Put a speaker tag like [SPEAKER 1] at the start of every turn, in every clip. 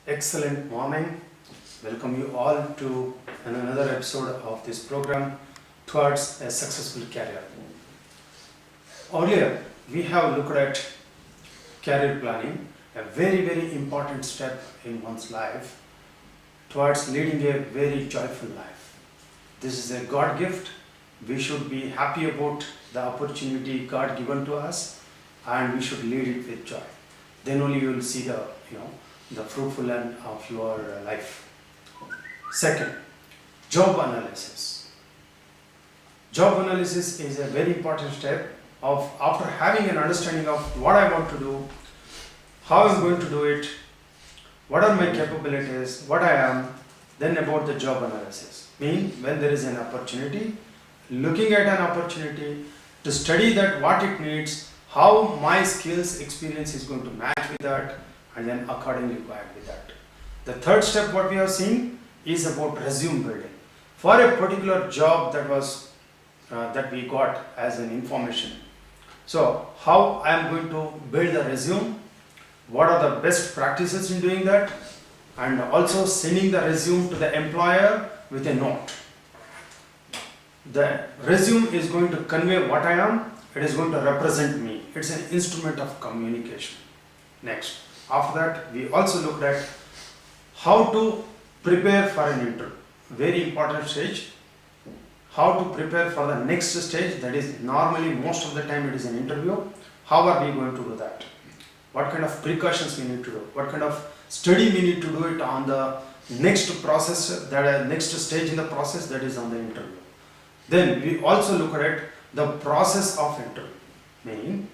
[SPEAKER 1] Excellent morning. Welcome you all to another episode of this program towards a successful career. Earlier, we have looked at career planning, a very important step in one's life towards leading a very joyful life. This is a God gift. We should be happy about the opportunity God given to us, and we should lead it with joy. Then only you will see the fruitful end of your life. Second, job analysis. Job analysis is a very important step of after having an understanding of what I want to do, how I'm going to do it, what are my capabilities, what I am, then about the job analysis. Mean when there is an opportunity, looking at an opportunity to study that what it needs, how my skills, experience is going to match with that, and then accordingly go ahead with that. The third step what we have seen is about resume building. For a particular job that we got as an information. So how I am going to build the resume, what are the best practices in doing that, and also sending the resume to the employer with a note. The resume is going to convey what I am, it is going to represent me. It's an instrument of communication. Next. After that, we also looked at how to prepare for an interview. Very important stage. How to prepare for the next stage, that is normally most of the time it is an interview. How are we going to do that? What kind of precautions we need to do? What kind of study we need to do it on the next process, next stage in the process, that is on the interview. Then we also look at the process of interview. Meaning,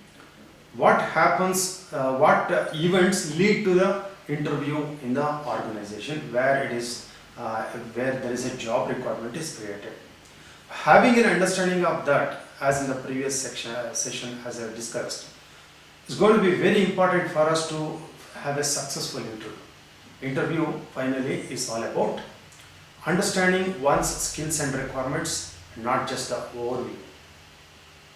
[SPEAKER 1] what happens, what events lead to the interview in the organization where it is, where there is a job requirement is created. Having an understanding of that, as in the previous session as I discussed, is going to be very important for us to have a successful interview. Interview finally is all about understanding one's skills and requirements, not just the overview.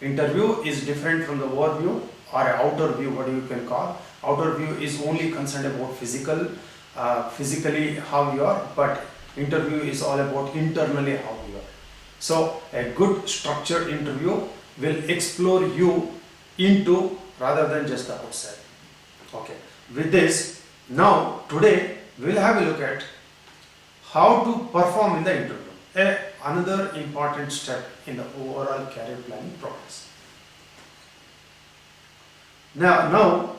[SPEAKER 1] Interview is different from the overview or outer view, what you can call. Outer view is only concerned about physically how you are, but interview is all about internally how you are. So a good structured interview will explore you into rather than just the outside. Okay. With this, now today we will have a look at how to perform in the interview. Another important step in the overall career planning process. Now,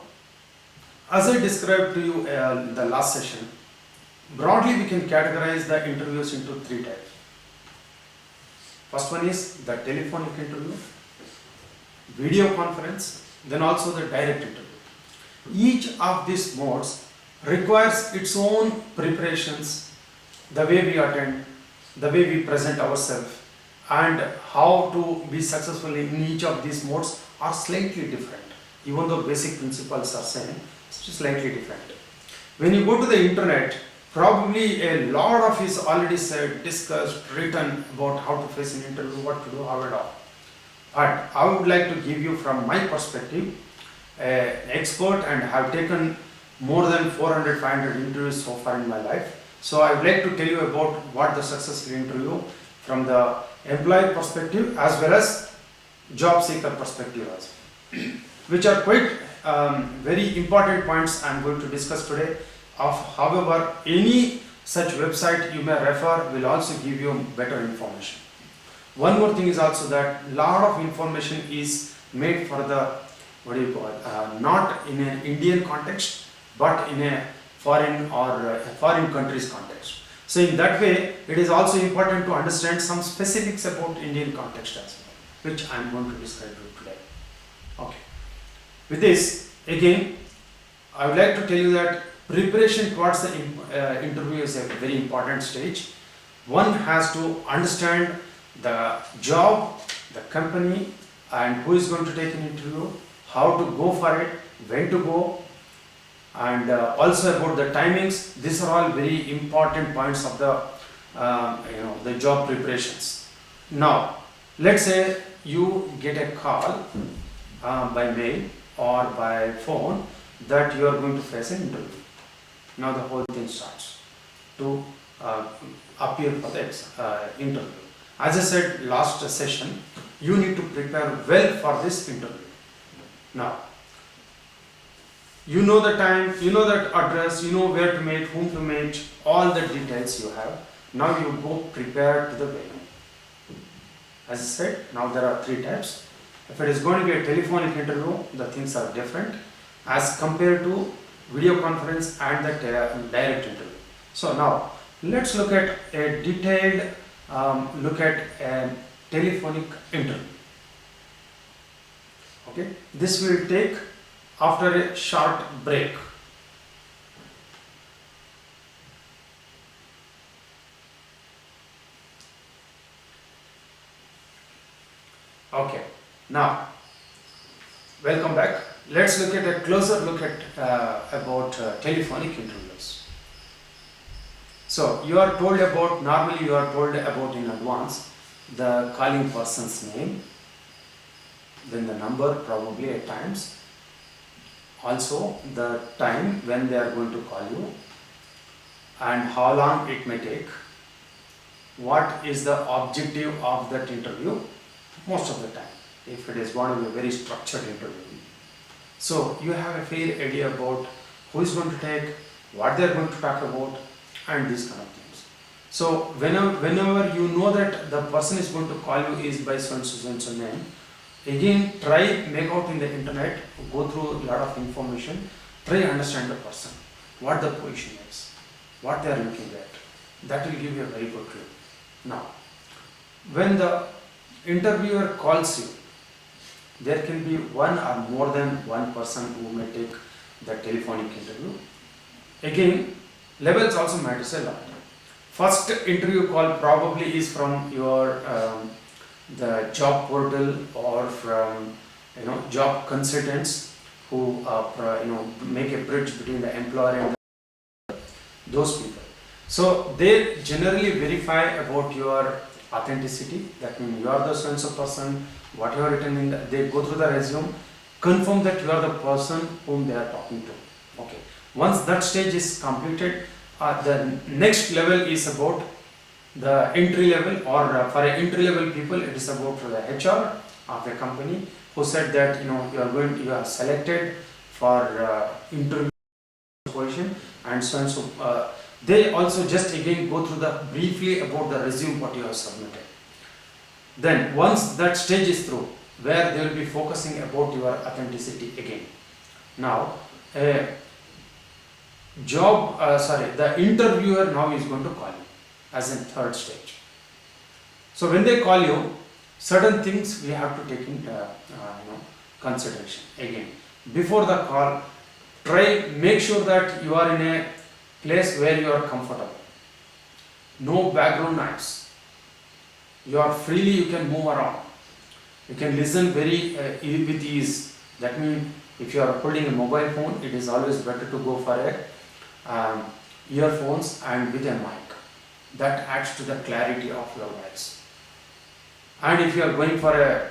[SPEAKER 1] as I described to you in the last session, broadly we can categorize the interviews into three types. First one is the telephonic interview, video conference, then also the direct interview. Each of these modes requires its own preparations, the way we attend, the way we present ourselves, and how to be successful in each of these modes are slightly different. Even though basic principles are same, it's slightly different. When you go to the internet, probably a lot of is already said, discussed, written about how to face an interview, what to do, how and all. But I would like to give you from my perspective, an expert, and have taken more than 400-500 interviews so far in my life. So I would like to tell you about what the successful interview from the employee perspective as well as job seeker perspective as well, which are quite very important points I am going to discuss today. However, any such website you may refer will also give you better information. One more thing is also that a lot of information is made for the, not in an Indian context, but in a foreign or foreign countries context. So in that way, it is also important to understand some specifics about Indian context as well, which I am going to describe to you today. Okay. With this, again, I would like to tell you that preparation towards the interview is a very important stage. One has to understand the job, the company, and who is going to take an interview, how to go for it, when to go, and also about the timings. These are all very important points of the job preparations. Now, let's say you get a call by mail or by phone that you are going to face an interview. Now the whole thing starts to appear for the interview. As I said last session, you need to prepare well for this interview. Now, you know the time, you know that address, you know where to meet, whom to meet, all the details you have. Now you go prepared to the venue. As I said, now there are three types. If it is going to be a telephonic interview, the things are different as compared to video conference and the direct interview. So now let's look at a detailed look at a telephonic interview. Okay, this will take after a short break. Okay, now welcome back. Let's look at a closer look at about telephonic interviews. So you are told about, normally you are told about in advance the calling person's name, then the number probably at times, also the time when they are going to call you and how long it may take, what is the objective of that interview most of the time, if it is going to be a very structured interview. So you have a fair idea about who is going to take, what they are going to talk about, and these kind of things. So whenever you know that the person is going to call you is by so and so name, again try make out in the internet, go through a lot of information, try understand the person, what the position is, what they are looking at. That will give you a very good clue. Now, when the interviewer calls you, there can be one or more than one person who may take the telephonic interview. Again, levels also matters a lot. First interview call probably is from your the job portal or from job consultants who make a bridge between the employer and those people. So they generally verify about your authenticity. That means you are the so and so person. What you are written in they go through the resume, confirm that you are the person whom they are talking to. Okay. Once that stage is completed, the next level is about the entry level, or for entry level people, it is about the HR of a company who said that you are selected for interview position and so and so. They also just again go through the briefly about the resume what you have submitted. Then once that stage is through, where they will be focusing about your authenticity again. Now, the interviewer now is going to call you as in third stage. So when they call you, certain things we have to take into consideration. Again, before the call, make sure that you are in a place where you are comfortable. No background noise. You are freely, you can move around. You can listen very with ease. That means if you are holding a mobile phone, it is always better to go for a earphones and with a mic. That adds to the clarity of your voice. And if you are going for a,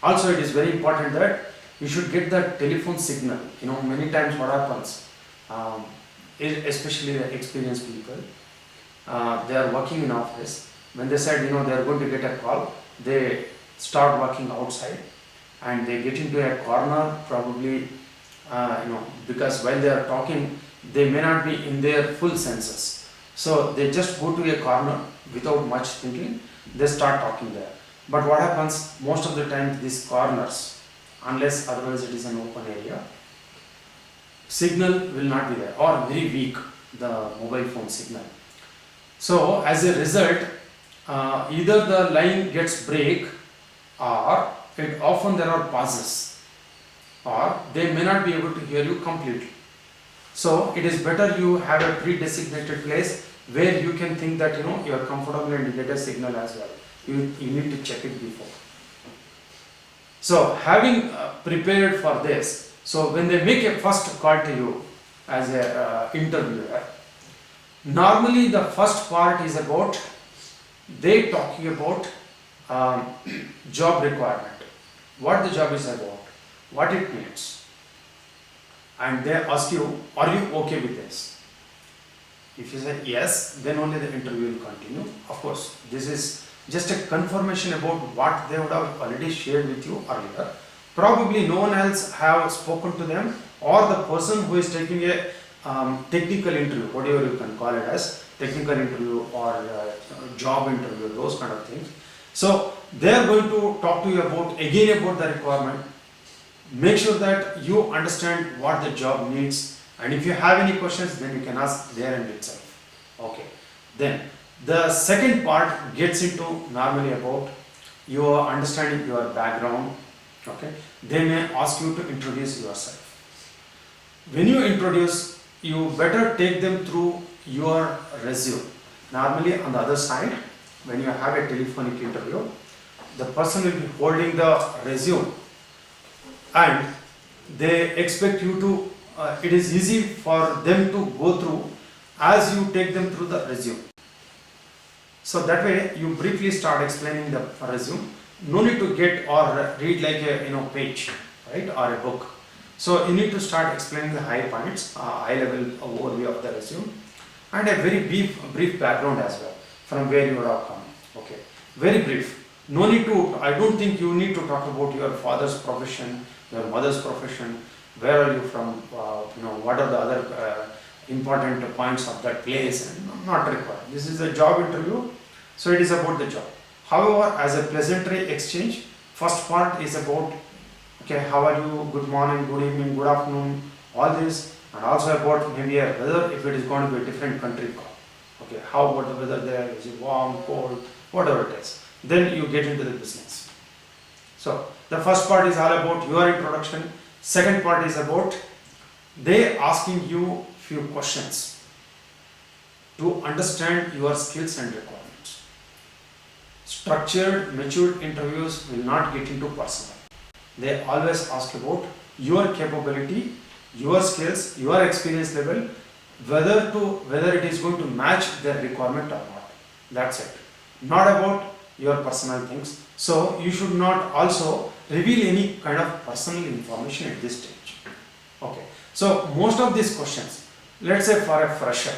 [SPEAKER 1] also it is very important that you should get the telephone signal. Many times what happens, especially the experienced people, they are working in office. When they said they are going to get a call, they start working outside and they get into a corner probably because while they are talking they may not be in their full senses. So they just go to a corner without much thinking, they start talking there. But what happens most of the time, these corners, unless otherwise it is an open area, signal will not be there or very weak, the mobile phone signal. So as a result, either the line gets break or often there are pauses or they may not be able to hear you completely. So it is better you have a pre-designated place where you can think that you are comfortable and you get a signal as well. You need to check it before. So having prepared for this, so when they make a first call to you as a interviewer, normally the first part is about they talking about job requirement, what the job is about, what it needs, and they ask you, are you okay with this? If you say yes, then only the interview will continue. Of course, this is just a confirmation about what they would have already shared with you earlier. Probably no one else have spoken to them, or the person who is taking a technical interview, whatever you can call it as, technical interview or job interview, those kind of things. So they are going to talk to you about the requirement. Make sure that you understand what the job needs, and if you have any questions, then you can ask there and itself. Okay. Then the second part gets into normally about your understanding your background. Okay. They may ask you to introduce yourself. When you introduce, you better take them through your resume. Normally on the other side, when you have a telephonic interview, the person will be holding the resume, and they expect you to, it is easy for them to go through as you take them through the resume. So that way you briefly start explaining the resume. No need to get or read like a page, right, or a book. So you need to start explaining the high points, high level overview of the resume, and a very brief background as well, from where you are coming. Okay, very brief. No need to, I don't think you need to talk about your father's profession, your mother's profession, where are you from, what are the other important points of that place, and not required. This is a job interview, so it is about the job. However, as a pleasantry exchange, first part is about, okay, how are you, good morning, good evening, good afternoon, all this, and also about maybe a weather, if it is going to be a different country call. Okay, how about the weather there, is it warm, cold, whatever it is. Then you get into the business. So the first part is all about your introduction. Second part is about they asking you few questions to understand your skills and requirements. Structured, matured interviews will not get into personal. They always ask about your capability, your skills, your experience level, whether it is going to match their requirement or not. That's it. Not about your personal things. So you should not also reveal any kind of personal information at this stage. Okay. So most of these questions, let's say for a fresher,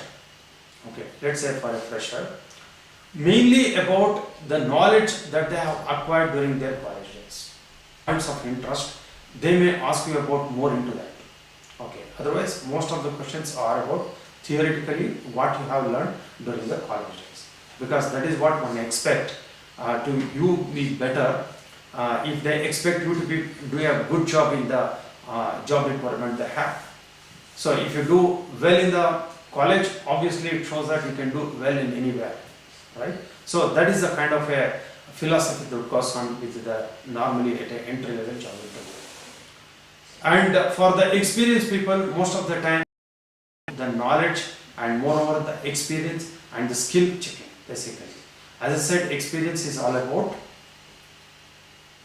[SPEAKER 1] mainly about the knowledge that they have acquired during their college days. Points of interest, they may ask you about more into that. Okay. Otherwise, most of the questions are about theoretically what you have learned during the college days, because that is what one expect to you be better. If they expect you to be doing a good job in the job requirement they have. So if you do well in the college, obviously it shows that you can do well in anywhere, right? So that is the kind of a philosophy that goes on with the normally at an entry level job interview. And for the experienced people, most of the time the knowledge and moreover the experience and the skill checking basically. As I said, experience is all about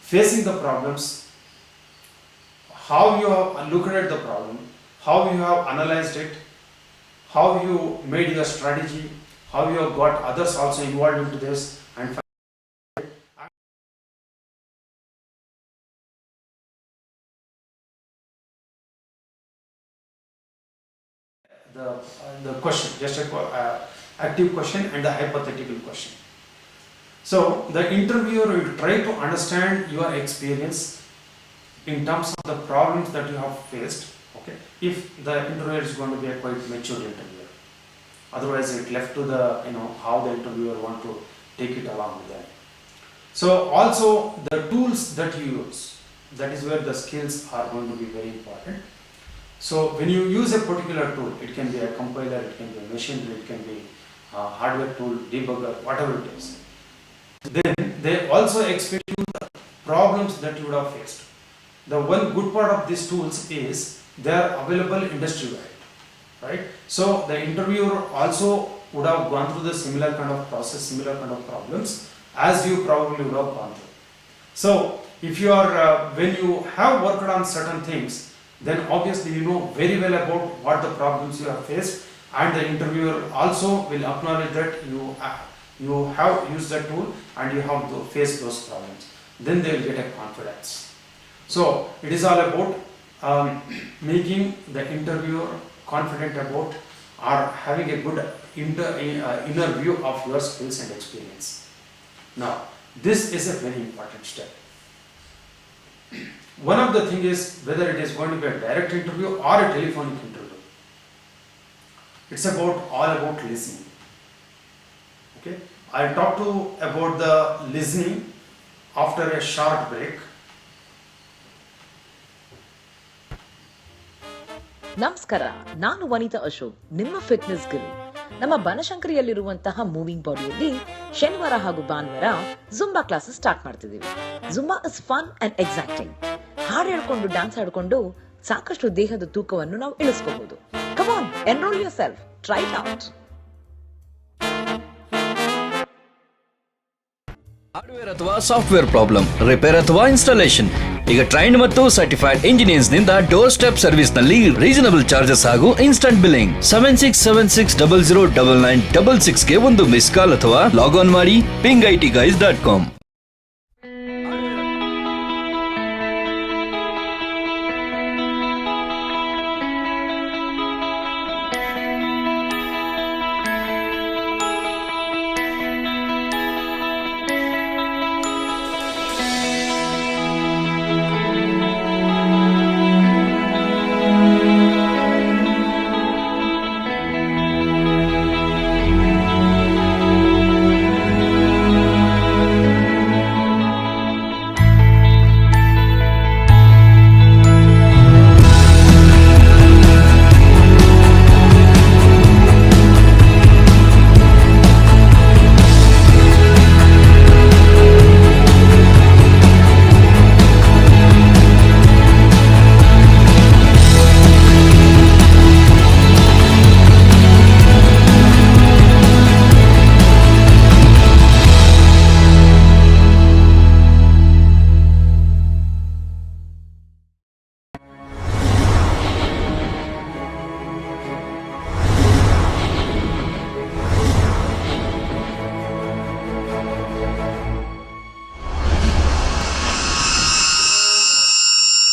[SPEAKER 1] facing the problems, how you have looked at the problem, how you have analyzed it, how you made your strategy, how you have got others also involved into this, and the question, just a active question and the hypothetical question. So the interviewer will try to understand your experience in terms of the problems that you have faced. Okay, if the interviewer is going to be a quite mature interviewer, otherwise it left to the how the interviewer want to take it along with them. So also the tools that you use, that is where the skills are going to be very important. So when you use a particular tool, it can be a compiler, it can be a machinery, it can be a hardware tool, debugger, whatever it is. Then they also expect you the problems that you would have faced. The one good part of these tools is they are available industry-wide, right? So the interviewer also would have gone through the similar kind of process, similar kind of problems as you probably would have gone through. So if you are, when you have worked on certain things, then obviously you know very well about what the problems you have faced, and the interviewer also will acknowledge that you have used that tool and you have to face those problems. Then they will get a confidence. So it is all about making the interviewer confident about or having a good inner view of your skills and experience. Now, this is a very important step. One of the things is whether it is going to be a direct interview or a telephonic interview. It's all about listening. Okay, I'll talk to about the listening after a short break.
[SPEAKER 2] ನಮಸ್ಕಾರ, ನಾನು ವನಿತಾ ಅಶೋಕ್, ನಿಮ್ಮ fitness ಗುರು. ನಮ್ಮ ಬನಶಂಕರಿಯಲ್ಲಿರುವಂತಹ moving ಬಾಡಿಯಲ್ಲಿ ಶನಿವಾರ ಹಾಗೂ ಭಾನುವಾರ Zumba classes start ಮಾಡ್ತಿದ್ದೀವಿ. Zumba is fun and exciting. ಹಾಡು ಹೇಳ್ಕೊಂಡು ಡ್ಯಾನ್ಸ್ ಆಡ್ಕೊಂಡು ಸಾಕಷ್ಟು ದೇಹದ ತೂಕವನ್ನು ನಾವು ಇಳಿಸ್ಕೋಬಹುದು. Come on, enrol yourself, try it out.
[SPEAKER 3] Hardware ಅಥವಾ ಸಾಫ್ಟ್ವೇರ್ ಪ್ರಾಬ್ಲಮ್, ರಿಪೇರ್ ಅಥವಾ ಇನ್ಸ್ಟಾಲೇಷನ್, ಈಗ ಟ್ರೈನ್ಡ್ ಮತ್ತು ಸರ್ಟಿಫೈಡ್ ಇಂಜಿನಿಯರ್ಸ್ ನಿಂದ ಡೋರ್ ಸ್ಟೆಪ್ ಸರ್ವಿಸ್ ನಲ್ಲಿ ರೀಸನಬಲ್ ಚಾರ್ಜಸ್ ಹಾಗೂ ಇನ್ಸ್ಟಂಟ್ ಬಿಲ್ಲಿಂಗ್. 7676009966 ಗೆ ಒಂದು ಮಿಸ್ ಕಾಲ್ ಅಥವಾ ಲಾಗ್ ಆನ್ ಮಾಡಿ pingitguys.com.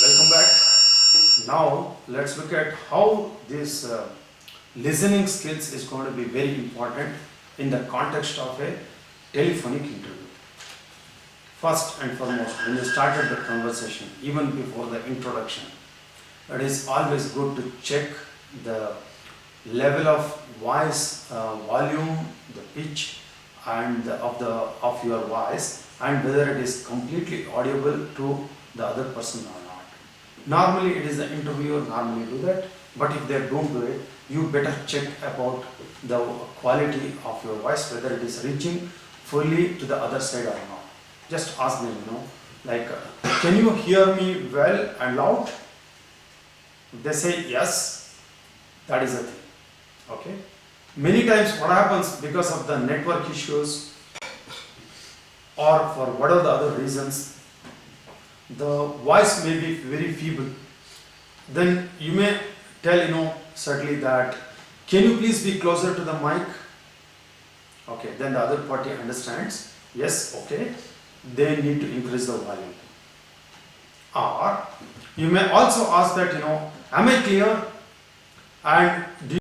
[SPEAKER 1] Welcome back. Now let's look at how this listening skills is going to be very important in the context of a telephonic interview. First and foremost, when you started the conversation, even before the introduction, it is always good to check the level of voice volume, the pitch, and of your voice, and whether it is completely audible to the other person or not. Normally it is the interviewer normally do that, but if they don't do it, you better check about the quality of your voice, whether it is reaching fully to the other side or not. Just ask them, like, can you hear me well and loud? If they say yes, that is the thing. Okay. Many times what happens, because of the network issues or for whatever the other reasons, the voice may be very feeble. Then you may tell, certainly that, can you please be closer to the mic? Okay, then the other party understands, yes, okay, they need to increase the volume. Or you may also ask that, am I clear? And do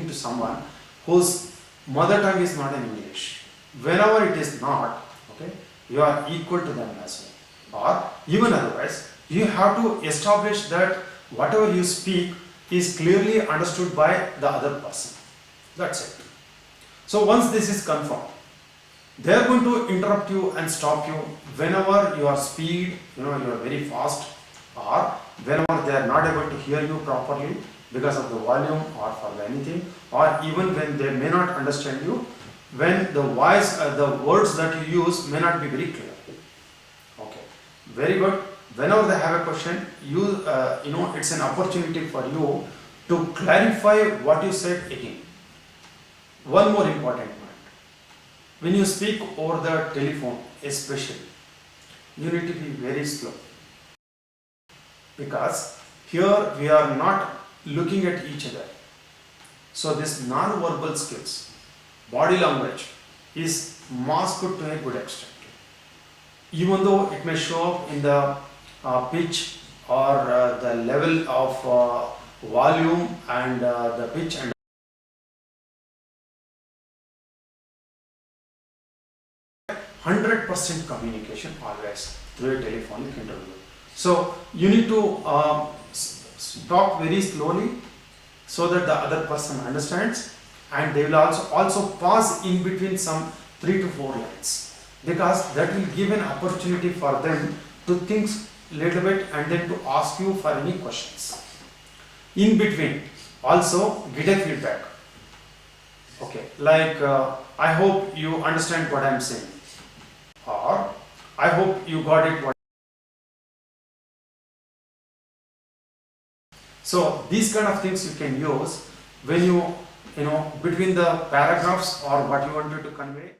[SPEAKER 1] to someone whose mother tongue is not in English. Whenever it is not, okay, you are equal to them as well. Or even otherwise, you have to establish that whatever you speak is clearly understood by the other person. That's it. So once this is confirmed, they are going to interrupt you and stop you whenever your speed, you are very fast, or whenever they are not able to hear you properly because of the volume or for anything, or even when they may not understand you, when the voice, the words that you use may not be very clear. Okay, very good. Whenever they have a question, it's an opportunity for you to clarify what you said again. One more important point: when you speak over the telephone, especially, you need to be very slow, because here we are not looking at each other. So this non-verbal skills, body language, is masked to a good extent. Even though it may show up in the pitch or the level of volume and the pitch and 100% communication always through a telephonic interview. So you need to talk very slowly so that the other person understands, and they will also pause in between some 3 to 4 lines, because that will give an opportunity for them to think little bit and then to ask you for any questions. In between also get a feedback. Okay, like I hope you understand what I am saying, or I hope you got it. So these kind of things you can use when you between the paragraphs or what you wanted to convey.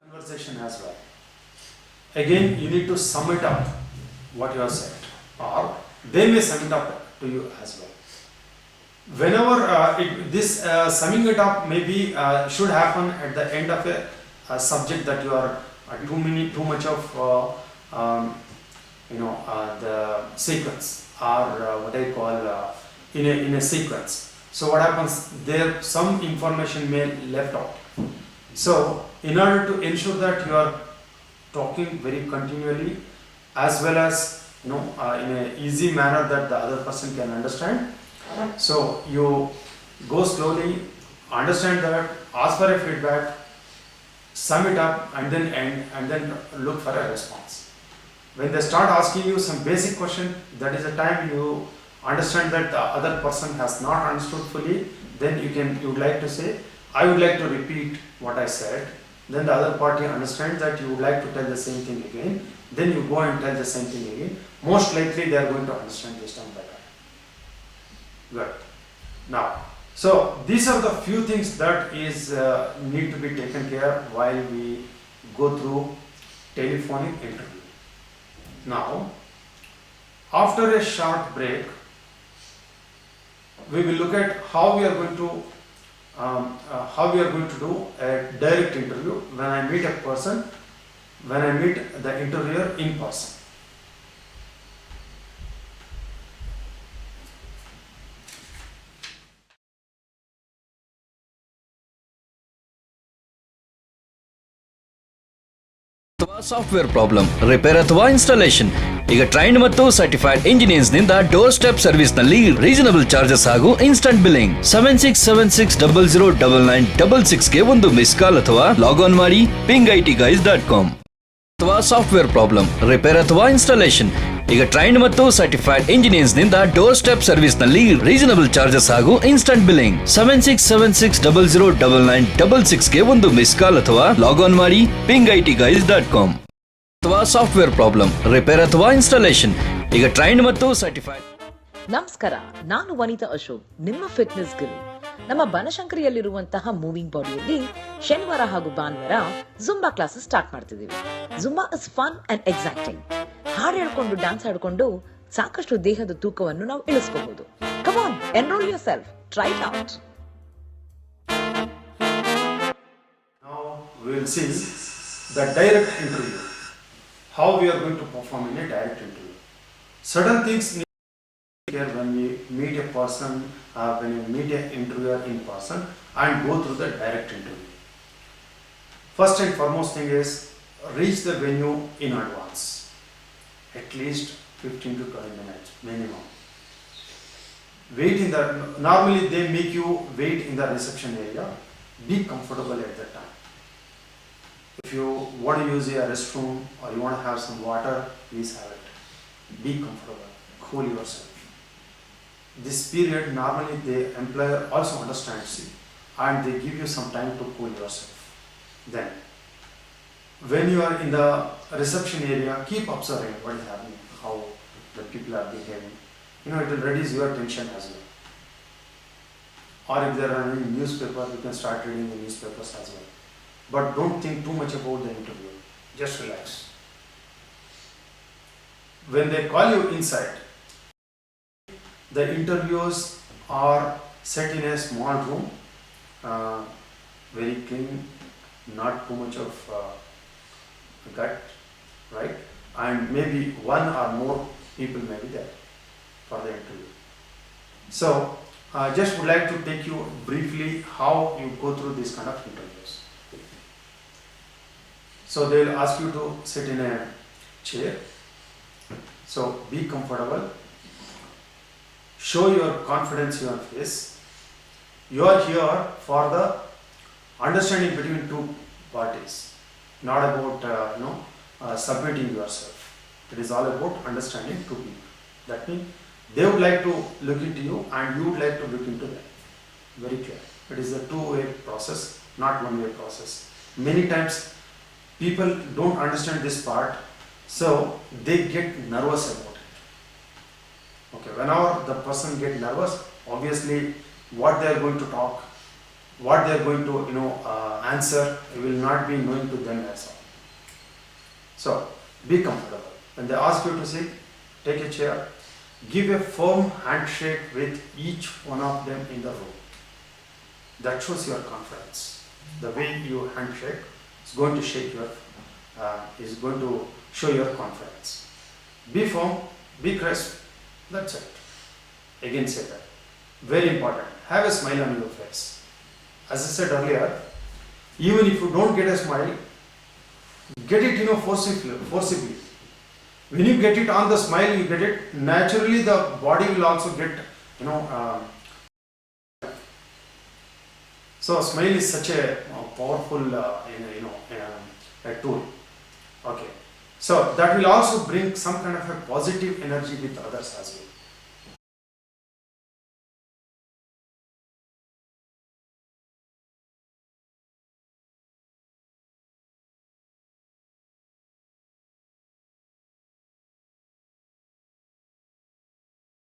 [SPEAKER 1] Conversation as well. Again, you need to sum it up what you have said, or they may sum it up to you as well. Whenever this summing it up maybe should happen at the end of a subject that you are too much of the sequence, or what I call in a sequence. So what happens there? Some information may left out. So in order to ensure that you are talking very continually, as well as in a easy manner that the other person can understand, so you go slowly, understand that, ask for a feedback, sum it up, and then end, and then look for a response. When they start asking you some basic question, that is the time you understand that the other person has not understood fully. Then you would like to say, I would like to repeat what I said. Then the other party understands that you would like to tell the same thing again. Then you go and tell the same thing again. Most likely they are going to understand this time by time. Good. Now, so these are the few things that is need to be taken care while we go through telephonic interview. Now, after a short break, we will look at how we are going to do a direct interview when I meet a person, when I meet the interviewer in person.
[SPEAKER 3] ಅಥವಾ software problem, repair ಅಥವಾ installation. ಈಗ trained ಮತ್ತು certified engineers ನಿಂದ door step service ನಲ್ಲಿ reasonable charges ಹಾಗೂ instant billing. 7676009966 ಗೆ ಒಂದು miss call ಅಥವಾ ಲಾಗ್ ಆನ್ ಮಾಡಿ pingitguys.com. ಅಥವಾ ಸಾಫ್ಟ್ವೇರ್ ಪ್ರಾಬ್ಲಮ್, ರಿಪೇರ್ ಅಥವಾ ಇನ್ಸ್ಟಾಲೇಷನ್. ಈಗ ಟ್ರೈನ್ಡ್ ಮತ್ತು ಸರ್ಟಿಫೈಡ್ ಇಂಜಿನಿಯರ್ಸ್ ನಿಂದ ಡೋರ್ ಸ್ಟೆಪ್ ಸರ್ವಿಸ್ ನಲ್ಲಿ ರೀಸನಬಲ್ ಚಾರ್ಜಸ್ ಹಾಗೂ ಇನ್ಸ್ಟಂಟ್ ಬಿಲ್ಲಿಂಗ್. 7676009966 ಗೆ ಒಂದು ಮಿಸ್ ಕಾಲ್ ಅಥವಾ ಲಾಗ್ ಆನ್ ಮಾಡಿ pingitguys.com. ಅಥವಾ ಸಾಫ್ಟ್ವೇರ್ ಪ್ರಾಬ್ಲಮ್, ರಿಪೇರ್ ಅಥವಾ ಇನ್ಸ್ಟಾಲೇಷನ್. ಈಗ ಟ್ರೈನ್ಡ್ ಮತ್ತು ಸರ್ಟಿಫೈಡ್.
[SPEAKER 2] ನಮಸ್ಕಾರ, ನಾನು ವನಿತಾ ಅಶೋಕ್, ನಿಮ್ಮ ಫಿಟ್ನೆಸ್ ಗುರು. ನಮ್ಮ ಬನಶಂಕರಿಯಲ್ಲಿರುವಂತಹ ಮೂವಿಂಗ್ ಬಾಡಿಯಲ್ಲಿ ಶನಿವಾರ ಹಾಗೂ ಭಾನುವಾರ ಜುಂಬಾ ಕ್ಲಾಸಸ್ ಸ್ಟಾರ್ಟ್ ಮಾಡ್ತಿದ್ದೀವಿ. Zumba is fun and exciting. ಹಾಡು ಹೇಳ್ಕೊಂಡು ಡ್ಯಾನ್ಸ್ ಆಡ್ಕೊಂಡು ಸಾಕಷ್ಟು ದೇಹದ ತೂಕವನ್ನು ನಾವು ಇಳಿಸ್ಕೋಬಹುದು. Come on, enrol yourself, try it out.
[SPEAKER 1] Now we will see the direct interview. How we are going to perform in a direct interview. Certain things need to be here when we meet a person, when we meet an interviewer in person and go through the direct interview. First and foremost thing is reach the venue in advance, at least 15 to 20 minutes minimum. wait in the, normally they make you wait in the reception area. Be comfortable at that time. If you want to use a restroom or you want to have some water, please have it. Be comfortable, cool yourself. This period normally the employer also understands you and they give you some time to cool yourself. Then when you are in the reception area, keep observing what is happening, how the people are behaving. It will reduce your tension as well. Or if there are any newspaper, you can start reading the newspapers as well. But don't think too much about the interview. Just relax. When they call you inside, the interviews are set in a small room, very clean, not too much of gut, right? And maybe one or more people may be there for the interview. So, just would like to take you briefly how you go through this kind of interviews. So they will ask you to sit in a chair. So be comfortable. Show your confidence in your face. You are here for the understanding between two parties, not about submitting yourself. It is all about understanding two people. That means they would like to look into you and you would like to look into them. Very clear. It is a two-way process, not one-way process. Many times people don't understand this part, so they get nervous about it. Okay, whenever the person gets nervous, obviously what they are going to talk, what they are going to answer, will not be known to them as well. So be comfortable. When they ask you to sit, take a chair, give a firm handshake with each one of them in the room. That shows your confidence. The way you handshake is going to show your confidence. Be firm, be crisp. That's it. Again say that. Very important. Have a smile on your face. As I said earlier, even if you don't get a smile, get it forcibly. When you get it on the smile, you get it naturally. The body will also get So smile is such a powerful a tool. Okay, so that will also bring some kind of a positive energy with others as well.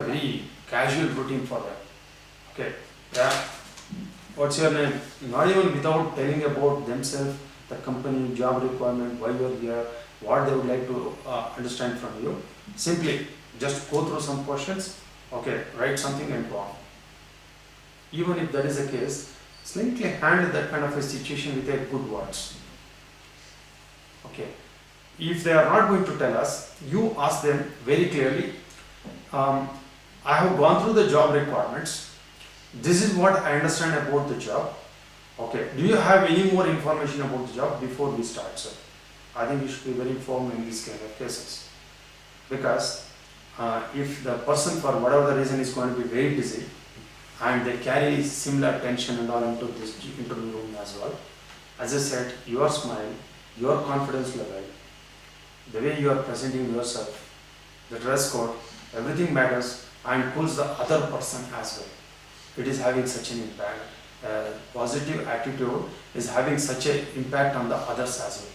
[SPEAKER 1] Very casual routine for them. Okay, yeah. What's your name? Not even without telling about themselves, the company, job requirement, why you are here, what they would like to understand from you. Simply just go through some questions. Okay, write something and go on. Even if that is the case, slightly handle that kind of a situation with a good words. Okay, if they are not going to tell us, you ask them very clearly. I have gone through the job requirements. This is what I understand about the job. Okay, do you have any more information about the job before we start, sir? I think you should be very informed in these kind of cases. Because if the person for whatever the reason is going to be very busy and they carry similar tension and all into this interview room as well, as I said, your smile, your confidence level, the way you are presenting yourself, the dress code, everything matters and pulls the other person as well. It is having such an impact. Positive attitude is having such an impact on the others as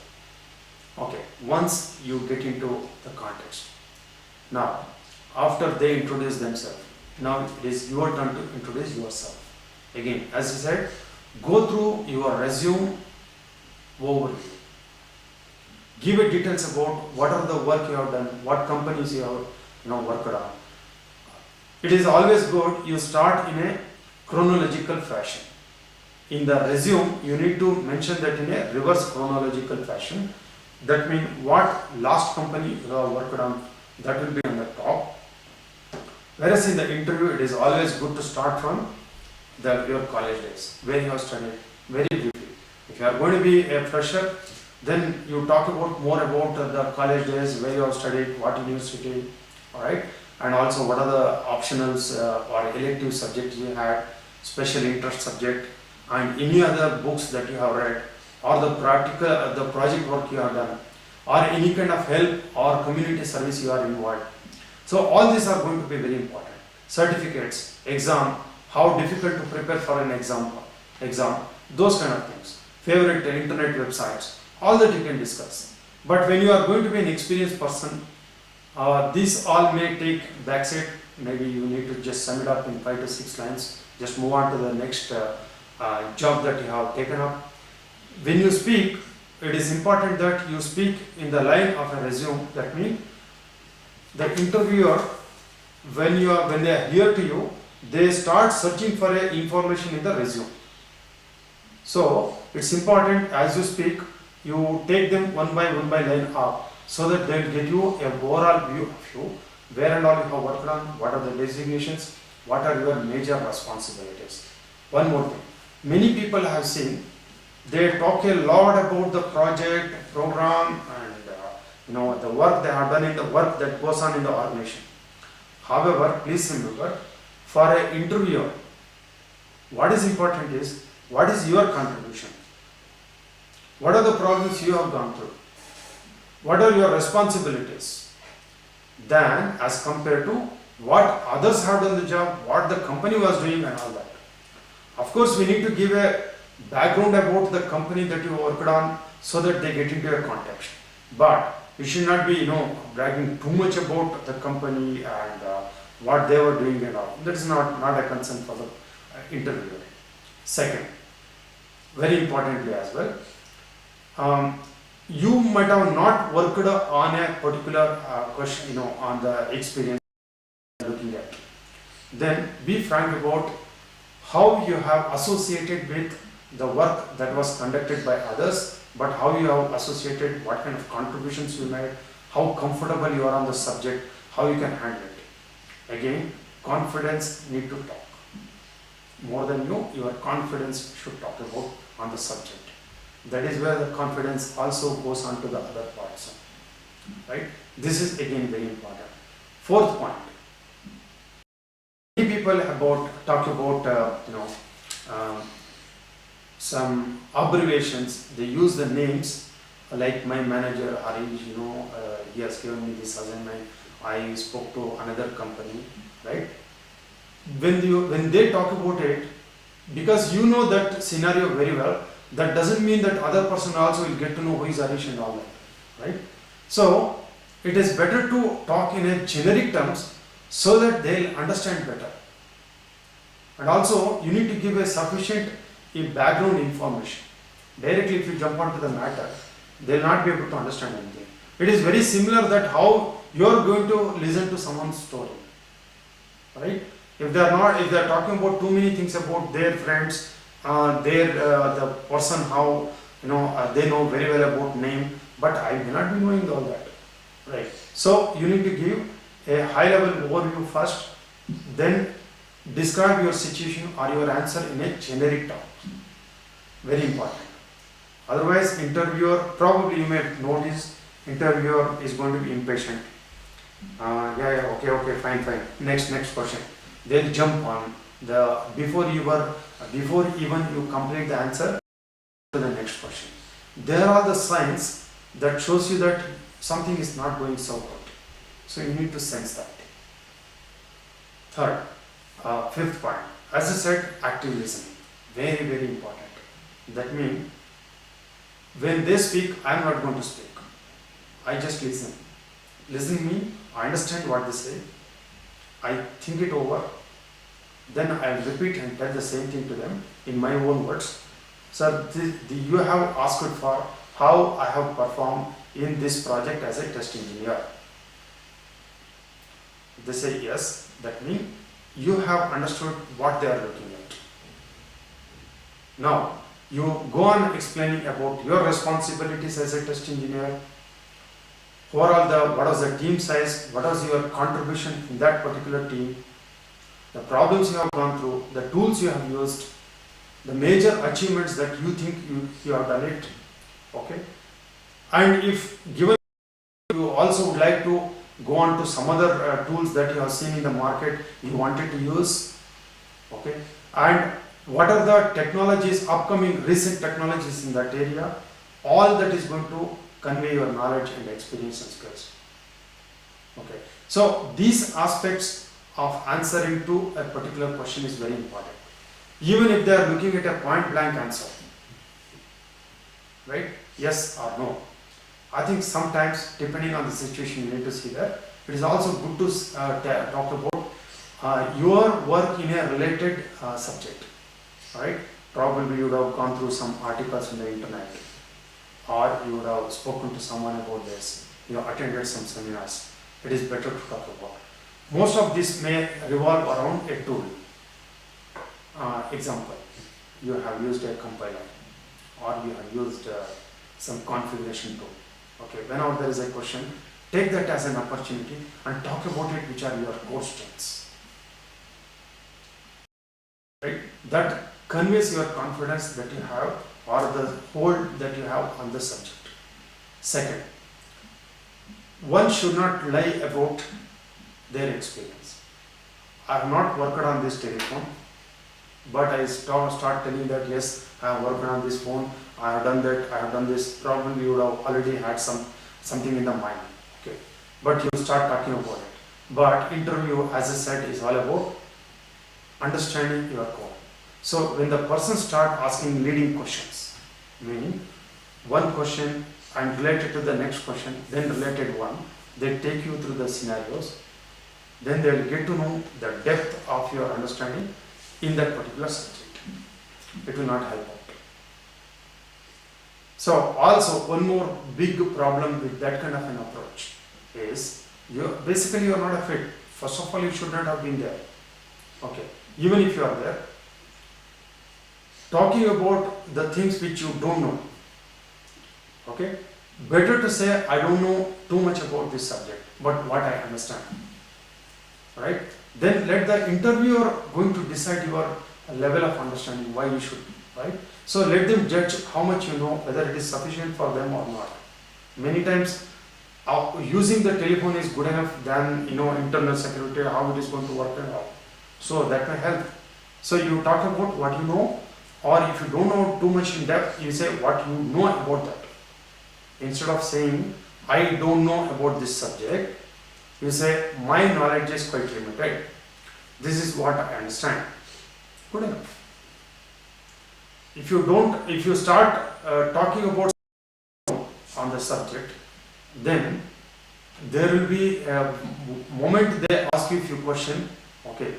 [SPEAKER 1] well. Okay, once you get into the context. Now, after they introduce themselves, now it is your turn to introduce yourself. Again, as I said, go through your resume overview. Give it details about what are the work you have done, what companies you have worked on. It is always good you start in a chronological fashion. In the resume, you need to mention that in a reverse chronological fashion. That means what last company you have worked on, that will be on the top. Whereas in the interview, it is always good to start from your college days, where you have studied, very briefly. If you are going to be a fresher, then you talk about more about the college days, where you have studied, what university, alright. and also what are the optionals or elective subjects you had, special interest subject, and any other books that you have read, or the practical, the project work you have done, or any kind of help or community service you are involved. So all these are going to be very important. Certificates, exam, how difficult to prepare for an exam, those kind of things. Favorite internet websites, all that you can discuss. But when you are going to be an experienced person, these all may take backseat. Maybe you need to just sum it up in 5 to 6 lines. Just move on to the next job that you have taken up. When you speak, it is important that you speak in the line of a resume. That means the interviewer, when they are here to you, they start searching for a information in the resume. So it's important as you speak, you take them one by line up, so that they will get you a overall view of you, where and all you have worked on, what are the designations, what are your major responsibilities. One more thing, many people have seen, they talk a lot about the project, program, and the work they have done in the work that goes on in the organization. However, please remember, for an interviewer, what is important is, what is your contribution? What are the problems you have gone through? What are your responsibilities? Then, as compared to what others have done the job, what the company was doing and all that. Of course, we need to give a background about the company that you worked on, so that they get into a context. But you should not be, bragging too much about the company and what they were doing and all. That is not a concern for the interviewer. Second, very importantly as well, you might have not worked on a particular question, on the experience you're looking at. Then be frank about how you have associated with the work that was conducted by others, but how you have associated, what kind of contributions you made, how comfortable you are on the subject, how you can handle it. Again, confidence need to talk. More than your confidence should talk about on the subject. That is where the confidence also goes on to the other parts. Right? This is again very important. Fourth point. Many people talk about some abbreviations. They use the names, like my manager Harish, he has given me this assignment. I spoke to another company, right? When they talk about it, because you know that scenario very well, that doesn't mean that other person also will get to know who is Harish and all that, right? So it is better to talk in a generic terms, so that they'll understand better. And also you need to give a sufficient background information. Directly if you jump onto the matter, they'll not be able to understand anything. It is very similar that how you are going to listen to someone's story, right? If they are talking about too many things about their friends, the person how they know very well about name, but I may not be knowing all that, right? So you need to give a high level overview first, then describe your situation or your answer in a generic term. Very important. Otherwise, interviewer, probably you may notice, interviewer is going to be impatient. Okay, fine. Next question. They'll jump on before even you complete the answer to the next question. There are the signs that shows you that something is not going so good. So you need to sense that. Third, fifth point. As I said, active listening. Very, very important. That means when they speak, I am not going to speak. I just listen. Listening means I understand what they say. I think it over. Then I will repeat and tell the same thing to them in my own words. Sir, you have asked for how I have performed in this project as a test engineer. They say yes. That means you have understood what they are looking at. Now, you go on explaining about your responsibilities as a test engineer. What was the team size? What was your contribution in that particular team? The problems you have gone through, the tools you have used, the major achievements that you think you have done it. Okay. And if given, you also would like to go on to some other tools that you have seen in the market you wanted to use. Okay, and what are the technologies, upcoming recent technologies in that area, all that is going to convey your knowledge and experience and skills. Okay, so these aspects of answering to a particular question is very important, even if they are looking at a point blank answer, right? Yes or no. I think sometimes, depending on the situation, you need to see that. It is also good to talk about your work in a related subject, right? Probably you would have gone through some articles in the internet, or you would have spoken to someone about this, you have attended some seminars. It is better to talk about. Most of this may revolve around a tool. Example, you have used a compiler, or you have used some configuration tool. Okay, whenever there is a question, take that as an opportunity and talk about it, which are your core strengths. Right? That conveys your confidence that you have, or the hold that you have on the subject. Second, one should not lie about their experience. I have not worked on this telephone, but I start telling that yes, I have worked on this phone, I have done that, I have done this. Probably you would have already had something in the mind. Okay, but you start talking about it. But interview, as I said, is all about understanding your core. So when the person start asking leading questions, meaning one question and related to the next question, then related one, they take you through the scenarios, then they will get to know the depth of your understanding in that particular subject. It will not help out. So also one more big problem with that kind of an approach is you are not afraid. First of all, you should not have been there. Okay, even if you are there, talking about the things which you don't know. Okay, better to say I don't know too much about this subject, but what I understand. Right? Then let the interviewer going to decide your level of understanding, why you should. Right? So let them judge how much you know, whether it is sufficient for them or not. Many times using the telephone is good enough than internal security, how it is going to work and all. So that may help. So you talk about what you know, or if you don't know too much in depth, you say what you know about that. Instead of saying I don't know about this subject, you say my knowledge is quite limited. This is what I understand. Good enough. If you start talking about on the subject, then there will be a moment they ask you a few questions. Okay,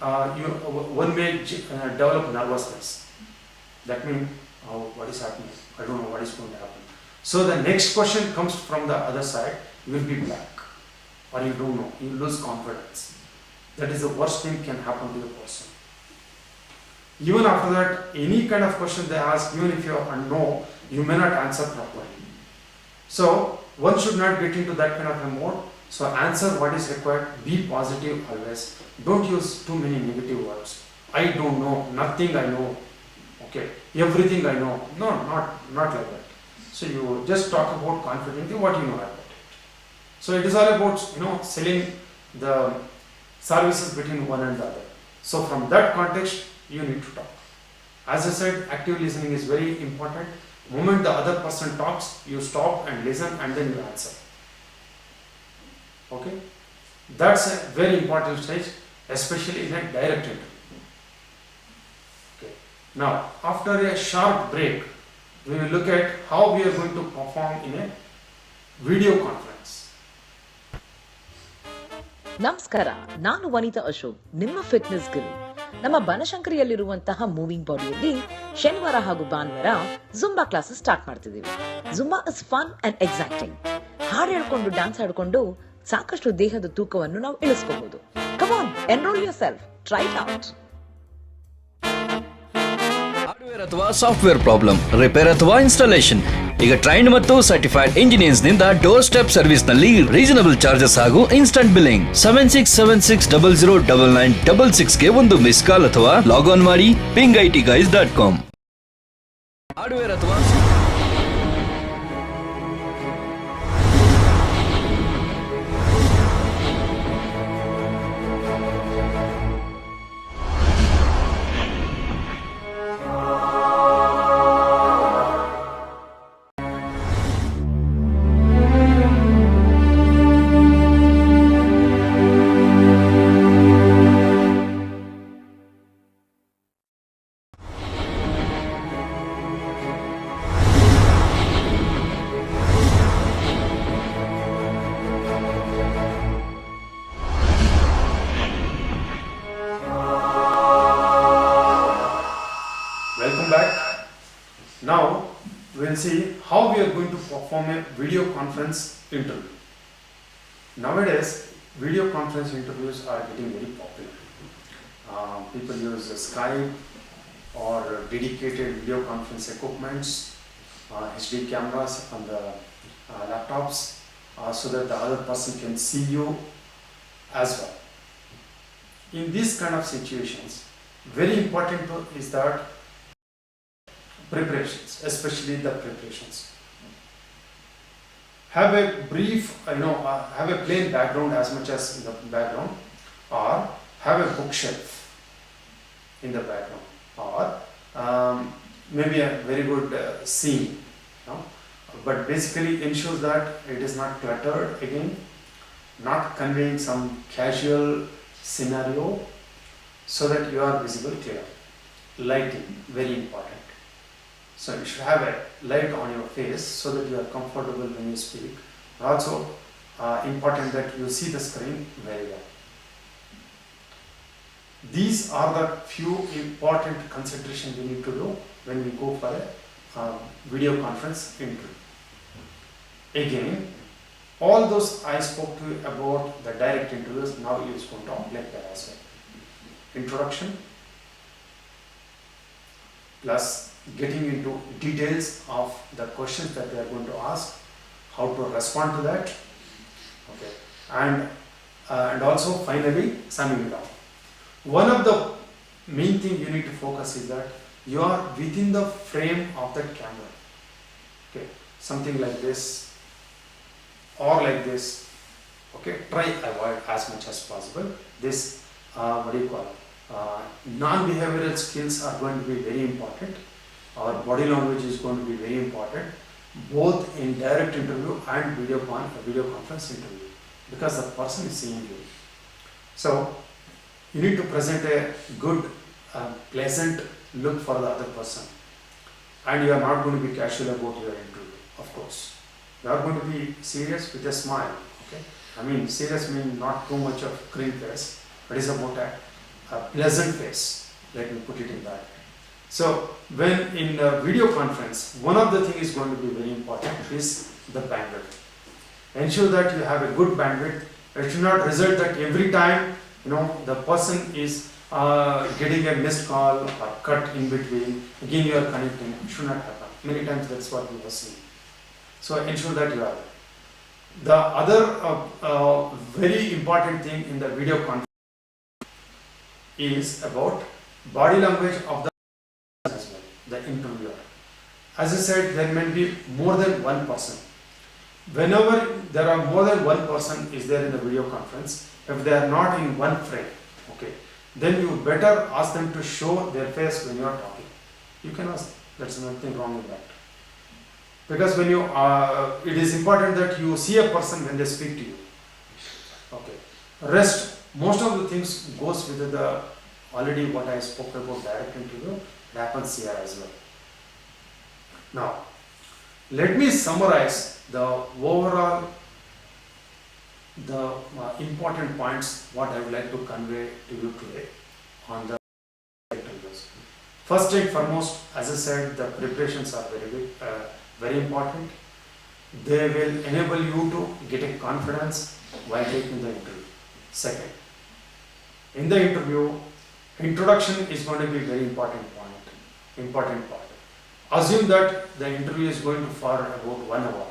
[SPEAKER 1] one may develop nervousness. That means, what is happening? I don't know what is going to happen. So the next question comes from the other side, you will be blank, or you don't know, you lose confidence. That is the worst thing can happen to the person. Even after that, any kind of question they ask, even if you know, you may not answer properly. So one should not get into that kind of a mode. So answer what is required, be positive always. Don't use too many negative words. I don't know, nothing I know. Okay, everything I know. No, not like that. So you just talk about confidently what you know about it. So it is all about selling the services between one and the other. So from that context, you need to talk. As I said, active listening is very important. The moment the other person talks, you stop and listen and then you answer. Okay, that's a very important stage, especially in a direct interview. Okay. Now, after a short break, we will look at how we are going to perform in a video conference.
[SPEAKER 2] ನಮಸ್ಕಾರ, ನಾನು ವನಿತಾ ಅಶೋಕ್, ನಿಮ್ಮ fitness ಗುರು. ನಮ್ಮ ಬನಶಂಕರಿಯಲ್ಲಿರುವಂತಹ moving ಬಾಡಿಯಲ್ಲಿ ಶನಿವಾರ ಹಾಗೂ ಭಾನುವಾರ Zumba classes start ಮಾಡ್ತಿದ್ದೀವಿ. Zumba is fun and exciting. ಹಾಡು ಹೇಳ್ಕೊಂಡು ಡ್ಯಾನ್ಸ್ ಆಡ್ಕೊಂಡು ಸಾಕಷ್ಟು ದೇಹದ ತೂಕವನ್ನು ನಾವು ಇಳಿಸ್ಕೋಬಹುದು. Come on, enrol yourself, try it out.
[SPEAKER 3] Hardware ಅಥವಾ ಸಾಫ್ಟ್ವೇರ್ ಪ್ರಾಬ್ಲಮ್, ರಿಪೇರ್ ಅಥವಾ ಇನ್ಸ್ಟಾಲೇಷನ್, ಈಗ ಟ್ರೈನ್ಡ್ ಮತ್ತು ಸರ್ಟಿಫೈಡ್ ಇಂಜಿನಿಯರ್ಸ್ ನಿಂದ ಡೋರ್ ಸ್ಟೆಪ್ ಸರ್ವಿಸ್ ನಲ್ಲಿ ರೀಸನಬಲ್ ಚಾರ್ಜಸ್ ಹಾಗೂ ಇನ್ಸ್ಟಂಟ್ ಬಿಲ್ಲಿಂಗ್. 7676009966 ಗೆ ಒಂದು ಮಿಸ್ ಕಾಲ್ ಅಥವಾ ಲಾಗ್ ಆನ್ ಮಾಡಿ pingitguys.com. ಹಾರ್ಡ್ವೇರ್ ಅಥವಾ
[SPEAKER 1] will see how we are going to perform a video conference interview. Nowadays, video conference interviews are getting very popular. People use Skype or dedicated video conference equipments, HD cameras on the laptops, so that the other person can see you as well. In these kind of situations, very important is that preparations, especially the preparations. Have a brief, have a plain background as much as in the background, or have a bookshelf in the background, or maybe a very good scene, but basically ensure that it is not cluttered again, not conveying some casual scenario, so that you are visible clear. Lighting, very important. So you should have a light on your face so that you are comfortable when you speak. Also important that you see the screen very well. These are the few important considerations we need to do when we go for a video conference interview. Again, all those I spoke to you about the direct interviews, now you is going to apply there as well. Introduction plus getting into details of the questions that they are going to ask, how to respond to that, okay, and also finally summing it up. One of the main thing you need to focus is that you are within the frame of that camera, okay, something like this or like this, okay. Try avoid as much as possible this non-behavioral skills are going to be very important. Our body language is going to be very important, both in direct interview and video conference interview, because the person is seeing you. So you need to present a good, pleasant look for the other person, and you are not going to be casual about your interview. Of course, you are going to be serious with a smile. Okay, I mean serious means not too much of cream face, but it's about a pleasant face. Let me put it in that way. So when in a video conference, one of the things is going to be very important is the bandwidth. Ensure that you have a good bandwidth. It should not result that every time the person is getting a missed call or cut in between, again you are connecting. It should not happen. Many times that's what we have seen. So ensure that you are. The other very important thing in the video conference is about body language of the interviewer. As I said, there may be more than one person. Whenever there are more than one person is there in the video conference, if they are not in one frame, okay, then you better ask them to show their face when you are talking. You can ask, there's nothing wrong with that. Because when you it is important that you see a person when they speak to you. Okay. Rest, most of the things goes with the already what I spoke about direct interview, it happens here as well. Now, let me summarize the overall, the important points what I would like to convey to you today on the interviews. First and foremost, as I said, the preparations are very important. They will enable you to get a confidence while taking the interview. Second, in the interview, introduction is going to be very important part. Assume that the interview is going to for about 1 hour.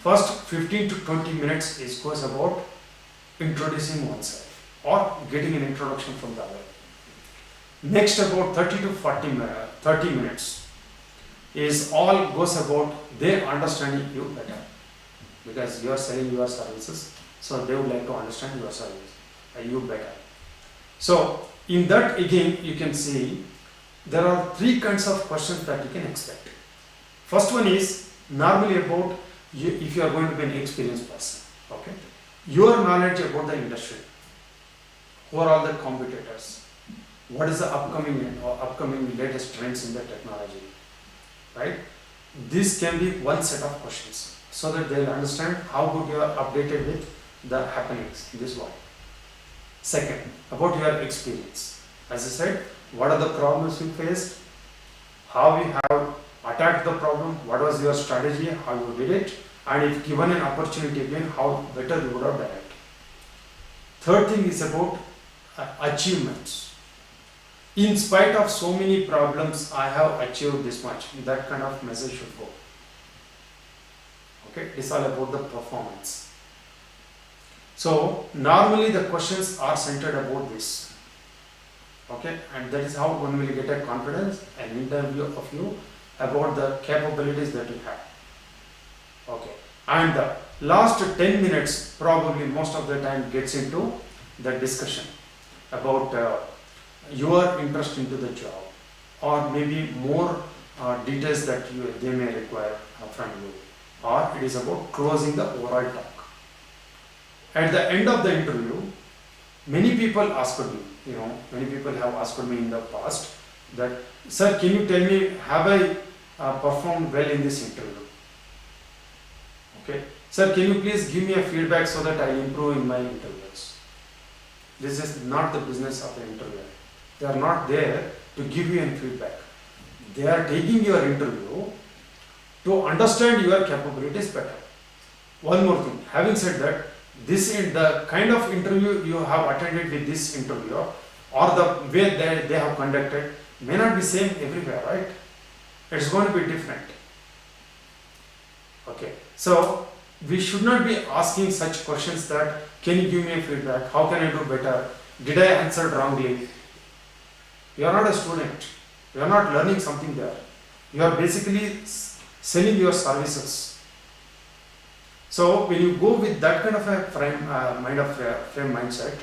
[SPEAKER 1] First 15 to 20 minutes goes about introducing oneself or getting an introduction from the other. Next about 30 to 30 minutes is all goes about they understanding you better, because you are selling your services, so they would like to understand your service you better. So in that again you can see there are 3 kinds of questions that you can expect. First one is normally about you, if you are going to be an experienced person, okay, your knowledge about the industry, who are all the competitors, what is the upcoming latest trends in the technology, right? This can be one set of questions so that they will understand how good you are updated with the happenings in this world. Second, about your experience. As I said, what are the problems you faced, how you have attacked the problem, what was your strategy, how you did it, and if given an opportunity again, how better you would have done it. Third thing is about achievements. In spite of so many problems, I have achieved this much. That kind of message should go. Okay, it's all about the performance. So normally the questions are centered about this. Okay, and that is how one will get a confidence, an interview of you about the capabilities that you have. Okay, and the last 10 minutes probably most of the time gets into the discussion about your interest into the job, or maybe more details that they may require from you, or it is about closing the overall talk. At the end of the interview, many people asked me, many people have asked me in the past that, sir, can you tell me, have I performed well in this interview? Okay, sir, can you please give me a feedback so that I improve in my interviews? This is not the business of the interviewer. They are not there to give you any feedback. They are taking your interview to understand your capabilities better. One more thing, having said that, the kind of interview you have attended with this interviewer, or the way they have conducted, may not be same everywhere, right? It's going to be different. Okay, so we should not be asking such questions that, can you give me a feedback, how can I do better, did I answer wrongly? You are not a student, you are not learning something there, you are basically selling your services. So when you go with that kind of a frame mindset,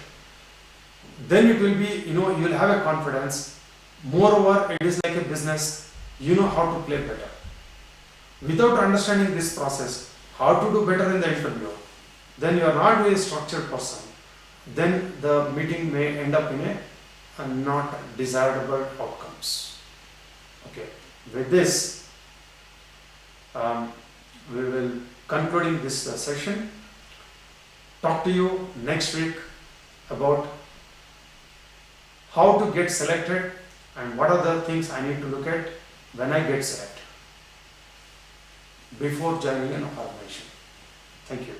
[SPEAKER 1] then it will be, you will have a confidence. Moreover, it is like a business, you know how to play better. Without understanding this process, how to do better in the interview, then you are not a structured person. Then the meeting may end up in a not desirable outcomes. Okay, with this, we will concluding this session. Talk to you next week about how to get selected and what are the things I need to look at when I get selected before joining an organization. Thank you.